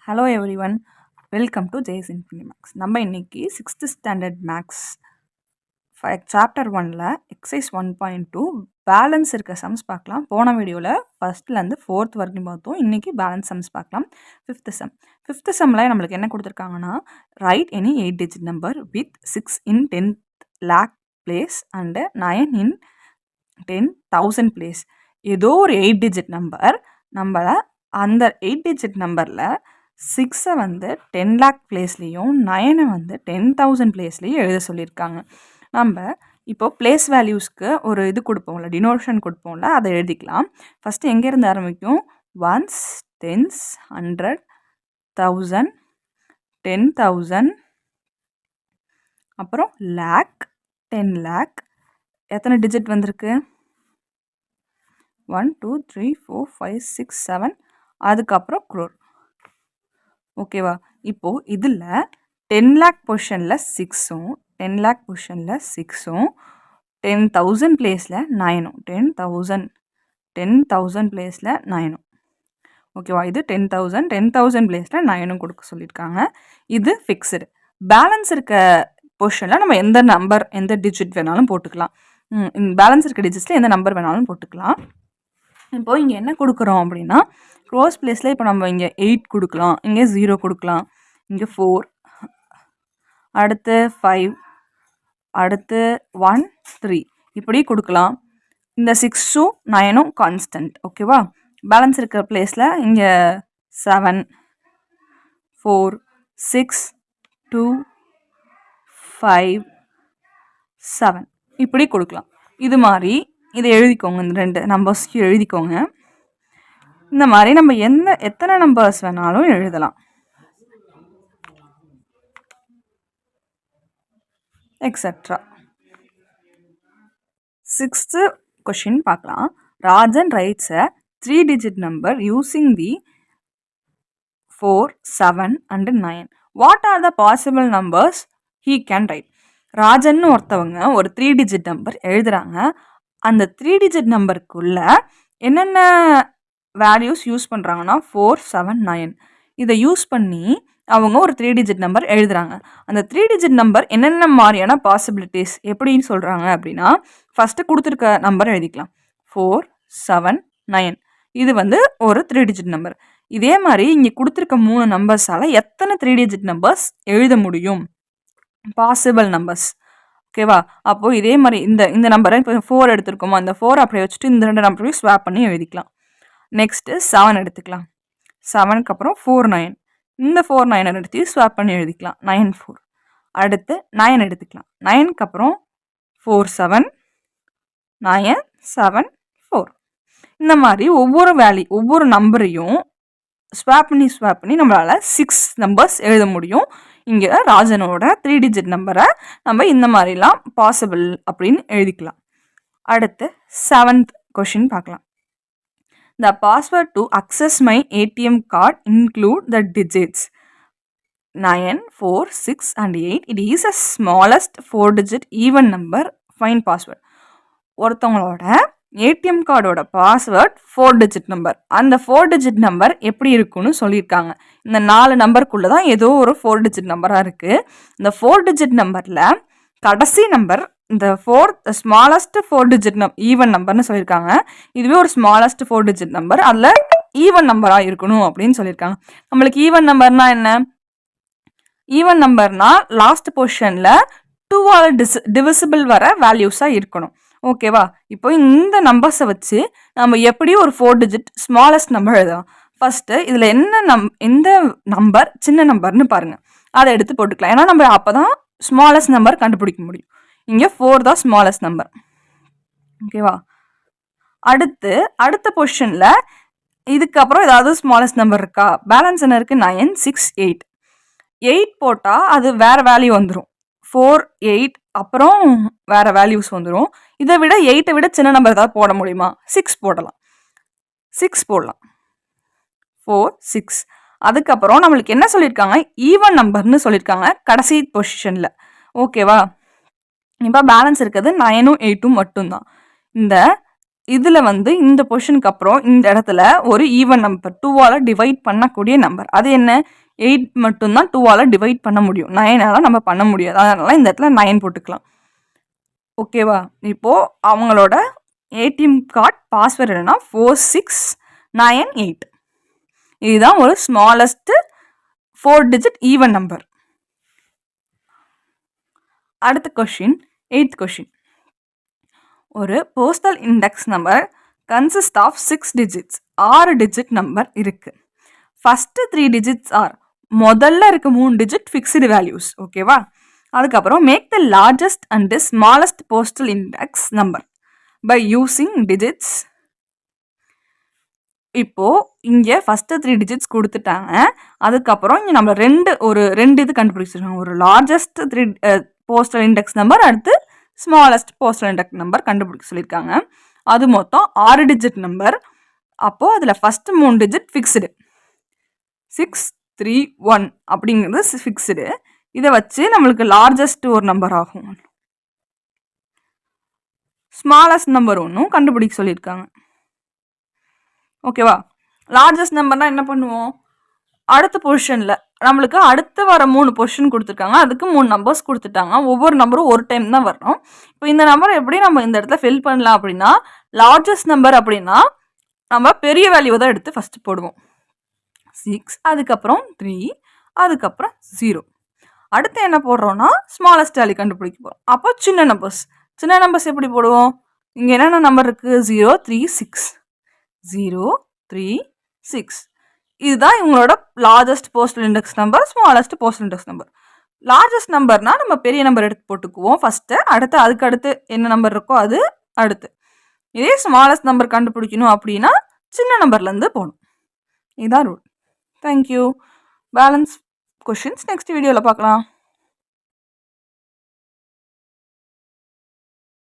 Hello everyone, welcome to Jai's Infini Maths. நம்ம இன்னைக்கு 6th standard maths chapter 1ல் exercise 1.2 balance இருக்க சம்ஸ் பார்க்கலாம். போன வீடியோவில் ஃபஸ்ட்லேருந்து 4th வரைக்கும் பார்த்தோம். இன்றைக்கி பேலன்ஸ் சம்ஸ் பார்க்கலாம். ஃபிஃப்த் சம்மில் நம்மளுக்கு என்ன கொடுத்துருக்காங்கன்னா, right any 8 digit number with 6 in 10th lakh place and 9 in 10,000 place. ஏதோ ஒரு 8 digit நம்பர் நம்மளை அந்த 8 digit நம்பரில் 6 வந்து 10 lakh பிளேஸ்லேயும் 9 வந்து 10,000 பிளேஸ்லேயும் எழுத சொல்லியிருக்காங்க. நம்ம இப்போது பிளேஸ் வேல்யூஸ்க்கு ஒரு இது கொடுப்போம்ல, டினோஷன் கொடுப்போம்ல, அதை எழுதிக்கலாம். ஃபஸ்ட்டு எங்கேருந்து ஆரம்பிக்கும்? 1s, 10s, 100, 1000, 10,000, அப்புறம் லேக், 10 lakh. எத்தனை டிஜிட் வந்திருக்கு? 1 2 3 4 5 6 7, அதுக்கப்புறம் க்ரோர். ஓகேவா? இப்போது இதில் 10 lakh பொசிஷனில் 6ம் 10 lakh பொசிஷனில் 6ம் 10,000 பிளேஸில் 9ம் 10,000 பிளேஸில் 9ம். ஓகேவா? இது 10,000 பிளேஸில் 9ம் கொடுக்க சொல்லியிருக்காங்க. இது ஃபிக்ஸ்டு. பேலன்ஸ் இருக்க பொசிஷனில் நம்ம எந்த நம்பர் எந்த டிஜிட் வேணாலும் போட்டுக்கலாம். பேலன்ஸ் இருக்க டிஜிட்ஸில் எந்த நம்பர் வேணாலும் போட்டுக்கலாம். இப்போது இங்கே என்ன கொடுக்குறோம் அப்படின்னா, க்ளோஸ் பிளேஸில் இப்போ நம்ம இங்கே 8 கொடுக்கலாம், இங்கே 0 கொடுக்கலாம், இங்கே 4, அடுத்து 5, அடுத்து 1 3 இப்படி கொடுக்கலாம். இந்த 6ம் 9ம் கான்ஸ்டன்ட். ஓகேவா? பேலன்ஸ் இருக்கிற பிளேஸில் இங்கே 7 4 6 2 5 7 இப்படி கொடுக்கலாம். இது மாதிரி இதை எழுதிக்கோங்க. இந்த 2 நம்பர்ஸ்க்கு எழுதிக்கோங்க. இந்த மாதிரி நம்ம எத்தனை நம்பர்ஸ் வேணாலும் எழுதலாம். எக்ஸெட்ரா. 6th கொஷின் பார்க்கலாம். Rajan rights a 3 digit number using the 4, 7 and 9. What are the possible numbers he can write? Rajan ஒருத்தவங்க ஒரு 3 digit நம்பர் எழுதுகிறாங்க. அந்த 3 digit நம்பருக்குள்ள என்னென்ன வேல்யூஸ் யூஸ் பண்ணுறாங்கன்னா 4, 7, 9 இதை யூஸ் பண்ணி அவங்க ஒரு 3 digit நம்பர் எழுதுகிறாங்க. அந்த 3 digit நம்பர் என்னென்ன மாதிரியான பாசிபிலிட்டிஸ் எப்படின்னு சொல்கிறாங்க அப்படின்னா, ஃபஸ்ட்டு கொடுத்துருக்க நம்பர் எழுதிக்கலாம். 4, 7, 9 இது வந்து ஒரு 3 digit நம்பர். இதே மாதிரி இங்கே கொடுத்துருக்க 3 நம்பர்ஸால் எத்தனை 3 digit நம்பர்ஸ் எழுத முடியும்? Possible numbers. ஓகேவா? அப்போது இதே மாதிரி இந்த நம்பரை இப்போ 4 எடுத்துருக்கோமா, அந்த 4 அப்படியே வச்சுட்டு இந்த 2 நம்பரையும் ஸ்வாப் பண்ணி எழுதிக்கலாம். நெக்ஸ்ட்டு 7 எடுத்துக்கலாம். 7க்கு அப்புறம் 4 9, இந்த 4 9 எடுத்து ஸ்வாப் பண்ணி எழுதிக்கலாம். 9 4. அடுத்து 9 எடுத்துக்கலாம். 9க்கு அப்புறம் 4 7 9 7 4. இந்த மாதிரி ஒவ்வொரு நம்பரையும் ஸ்வாப் பண்ணி நம்மளால் 6 நம்பர்ஸ் எழுத முடியும். இங்கே ராஜனோட 3 digit நம்பரை நம்ம இந்த மாதிரிலாம் பாசிபிள் அப்படின்னு எழுதிக்கலாம். அடுத்து 7th கொஷின் பார்க்கலாம். The password to access my ATM card include the digits 9, 4, 6 and 8. It is the smallest 4 digit even number. Find password. ஒருத்தவங்களோட ஏடிஎம் கார்டோட பாஸ்வேர்ட் 4 digit நம்பர். அந்த 4 digit நம்பர் எப்படி இருக்குன்னு சொல்லியிருக்காங்க. இந்த 4 நம்பருக்குள்ளே தான் ஏதோ ஒரு 4 digit நம்பராக இருக்குது. இந்த 4 digit நம்பரில் கடைசி நம்பர் இந்த ஸ்மாலஸ்ட் 4 digit ஈவன் நம்பர்னு சொல்லியிருக்காங்க. இதுவே ஒரு ஸ்மாலஸ்ட் 4 digit நம்பர், அதில் ஈவன் நம்பராக இருக்கணும் அப்படின்னு சொல்லியிருக்காங்க. நம்மளுக்கு ஈவன் நம்பர்னா என்ன? ஈவன் நம்பர்னா லாஸ்ட் பொசிஷனில் 2ஆல் டிவிசிபிள் வர வேல்யூஸாக இருக்கணும். ஓகேவா? இப்போ இந்த நம்பர்ஸை வச்சு நம்ம எப்படி ஒரு 4 digit ஸ்மாலஸ்ட் நம்பர் எழுதலாம். ஃபஸ்ட்டு இதில் எந்த நம்பர் சின்ன நம்பர்னு பாருங்கள், அதை எடுத்து போட்டுக்கலாம். ஏன்னா நம்ம அப்போ தான் ஸ்மாலஸ்ட் நம்பர் கண்டுபிடிக்க முடியும். இங்கே 4 தான் ஸ்மாலஸ்ட் நம்பர். ஓகேவா? அடுத்த பொசிஷனில் இதுக்கப்புறம் ஏதாவது ஸ்மாலஸ்ட் நம்பர் இருக்கா? பேலன்ஸ் என்ன இருக்குது? 9 6 8. 8 போட்டால் அது வேறு வேல்யூ வந்துடும். 4 8 அப்புறம் வேறு வேல்யூஸ் வந்துடும். இதை விட 8ஐ விட சின்ன நம்பர் ஏதாவது போட முடியுமா? 6 போடலாம். 6 போடலாம். 4 6. அதுக்கப்புறம் நம்மளுக்கு என்ன சொல்லியிருக்காங்க? ஈவன் நம்பர்னு சொல்லியிருக்காங்க கடைசி பொசிஷனில். ஓகேவா? இப்போ பேலன்ஸ் இருக்கிறது 9ம் 8ம் மட்டும்தான். இதில் வந்து இந்த பொசிஷனுக்கு அப்புறம் இந்த இடத்துல ஒரு ஈவன் நம்பர் 2ஆல் டிவைட் பண்ணக்கூடிய நம்பர். அது என்ன? 8 மட்டும்தான் 2ஆல் டிவைட் பண்ண முடியும். 9ஆல் நம்ம பண்ண முடியாது. அதனால இந்த இடத்துல 9 போட்டுக்கலாம். ஓகேவா? இப்போது அவங்களோட ஏடிஎம் கார்டு பாஸ்வேர்டு என்னன்னா 4698. இதுதான் ஒரு ஸ்மாலஸ்ட் 4 டிஜிட் ஈவன் நம்பர். அடுத்த கொஷின், 8th கொஷின். ஒரு postal index number consist of 6 digits. 6 digit number இருக்கு. ஃபஸ்ட்டு 3 டிஜிட்ஸ் ஆர், முதல்ல இருக்க 3 டிஜிட் ஃபிக்ஸ்டு வேல்யூஸ். ஓகேவா? அதுக்கப்புறம் make the largest and smallest postal index number by using digits. இப்போது இங்கே first 3 digits கொடுத்துட்டாங்க. அதுக்கப்புறம் இங்கே நம்ம ரெண்டு இது கண்டுபிடிச்சிருக்காங்க. ஒரு லார்ஜஸ்ட் 3 போஸ்டல் இண்டெக்ஸ் நம்பர், அடுத்து ஸ்மாலஸ்ட் போஸ்டல் இண்டெக்ஸ் நம்பர் கண்டுபிடிக்க சொல்லியிருக்காங்க. அது மொத்தம் 6 டிஜிட் நம்பர். அப்போது அதில் ஃபஸ்ட்டு 3 டிஜிட் ஃபிக்ஸ்டு 631 அப்படிங்கிறது ஃபிக்ஸ்டு. இதை வச்சு நம்மளுக்கு லார்ஜஸ்ட் ஒரு நம்பர் ஆகும். ஸ்மாலஸ்ட் நம்பர் ஒன்றும் கண்டுபிடிக்க சொல்லியிருக்காங்க. ஓகேவா? லார்ஜஸ்ட் நம்பர்னால் என்ன பண்ணுவோம்? அடுத்த பொசிஷனில் நம்மளுக்கு அடுத்து வர 3 பொசிஷன் கொடுத்துருக்காங்க. அதுக்கு 3 நம்பர்ஸ் கொடுத்துட்டாங்க. ஒவ்வொரு நம்பரும் ஒரு டைம் தான் வரணும். இப்போ இந்த நம்பர் எப்படி நம்ம இந்த இடத்துல ஃபில் பண்ணலாம் அப்படின்னா, லார்ஜஸ்ட் நம்பர் அப்படின்னா நம்ம பெரிய வேல்யூவை தான் எடுத்து ஃபஸ்ட்டு போடுவோம். 6, அதுக்கப்புறம் 3, அதுக்கப்புறம் 0. அடுத்து என்ன போடுறோன்னா ஸ்மாலஸ்ட் வேல்யூ கண்டுபிடிக்க போகிறோம். அப்போ சின்ன நம்பர்ஸ் எப்படி போடுவோம்? இங்கே என்னென்ன நம்பர் இருக்குது? 036 036. இதுதான் இவங்களோட largest postal index number, smallest postal index number. Largest நம்பர்னால் நம்ம பெரிய நம்பர் எடுத்து போட்டுக்குவோம் ஃபஸ்ட்டு. அதுக்கடுத்து என்ன நம்பர் இருக்கோ அது அடுத்து. இதே ஸ்மாலஸ்ட் நம்பர் கண்டுபிடிக்கணும் அப்படின்னா சின்ன நம்பர்லேருந்து போகணும். இதுதான் rule. Thank you. Balance questions next வீடியோவில் பார்க்கலாம்.